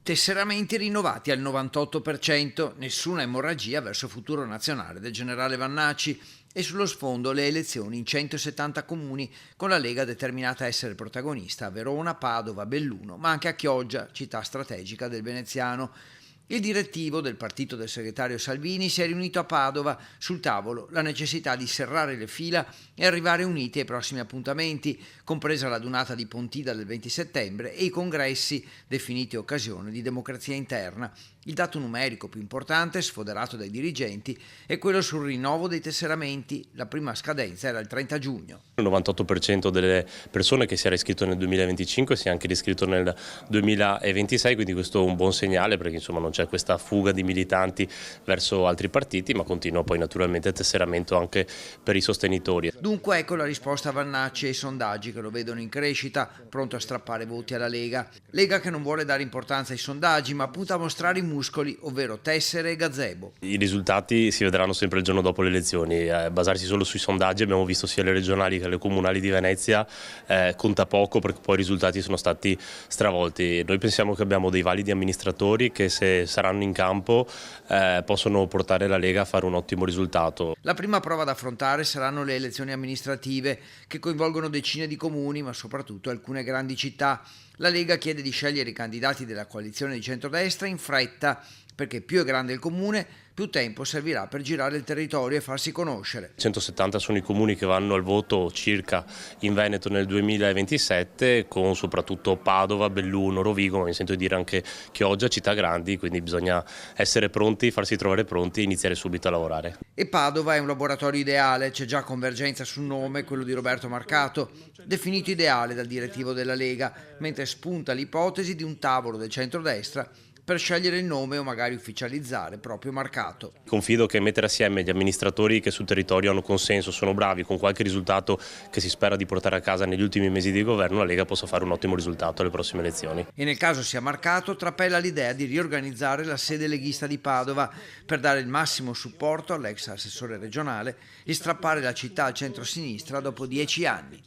Tesseramenti rinnovati al 98%, nessuna emorragia verso il futuro nazionale del generale Vannacci e sullo sfondo le elezioni in 170 comuni con la Lega determinata a essere protagonista a Verona, Padova, Belluno, ma anche a Chioggia, città strategica del Veneziano. Il direttivo del partito del segretario Salvini si è riunito a Padova, sul tavolo la necessità di serrare le fila e arrivare uniti ai prossimi appuntamenti, compresa la dunata di Pontida del 20 settembre e i congressi definiti occasione di democrazia interna. Il dato numerico più importante, sfoderato dai dirigenti, è quello sul rinnovo dei tesseramenti. La prima scadenza era il 30 giugno. Il 98% delle persone che si era iscritto nel 2025 si è anche riscritto nel 2026, quindi questo è un buon segnale perché insomma non c'è questa fuga di militanti verso altri partiti, ma continua poi naturalmente il tesseramento anche per i sostenitori. Dunque ecco la risposta a Vannacci e ai sondaggi che lo vedono in crescita, pronto a strappare voti alla Lega. Lega che non vuole dare importanza ai sondaggi ma punta a mostrare i muscoli, ovvero tessere e gazebo. I risultati si vedranno sempre il giorno dopo le elezioni, basarsi solo sui sondaggi, abbiamo visto sia le regionali che le comunali di Venezia, conta poco perché poi i risultati sono stati stravolti. Noi pensiamo che abbiamo dei validi amministratori che se saranno in campo possono portare la Lega a fare un ottimo risultato. La prima prova da affrontare saranno le elezioni amministrative che coinvolgono decine di comuni ma soprattutto alcune grandi città. La Lega chiede di scegliere i candidati della coalizione di centrodestra in fretta perché più è grande il comune, più tempo servirà per girare il territorio e farsi conoscere. 170 sono i comuni che vanno al voto circa in Veneto nel 2027, con soprattutto Padova, Belluno, Rovigo, ma mi sento di dire anche Chioggia, città grandi, quindi bisogna essere pronti, farsi trovare pronti e iniziare subito a lavorare. E Padova è un laboratorio ideale, c'è già convergenza sul nome, quello di Roberto Marcato, definito ideale dal direttivo della Lega, mentre spunta l'ipotesi di un tavolo del centrodestra per scegliere il nome o magari ufficializzare proprio Marcato. Confido che mettere assieme gli amministratori che sul territorio hanno consenso, sono bravi, con qualche risultato che si spera di portare a casa negli ultimi mesi di governo, la Lega possa fare un ottimo risultato alle prossime elezioni. E nel caso sia Marcato, trapela l'idea di riorganizzare la sede leghista di Padova per dare il massimo supporto all'ex assessore regionale e strappare la città al centro-sinistra dopo 10 anni.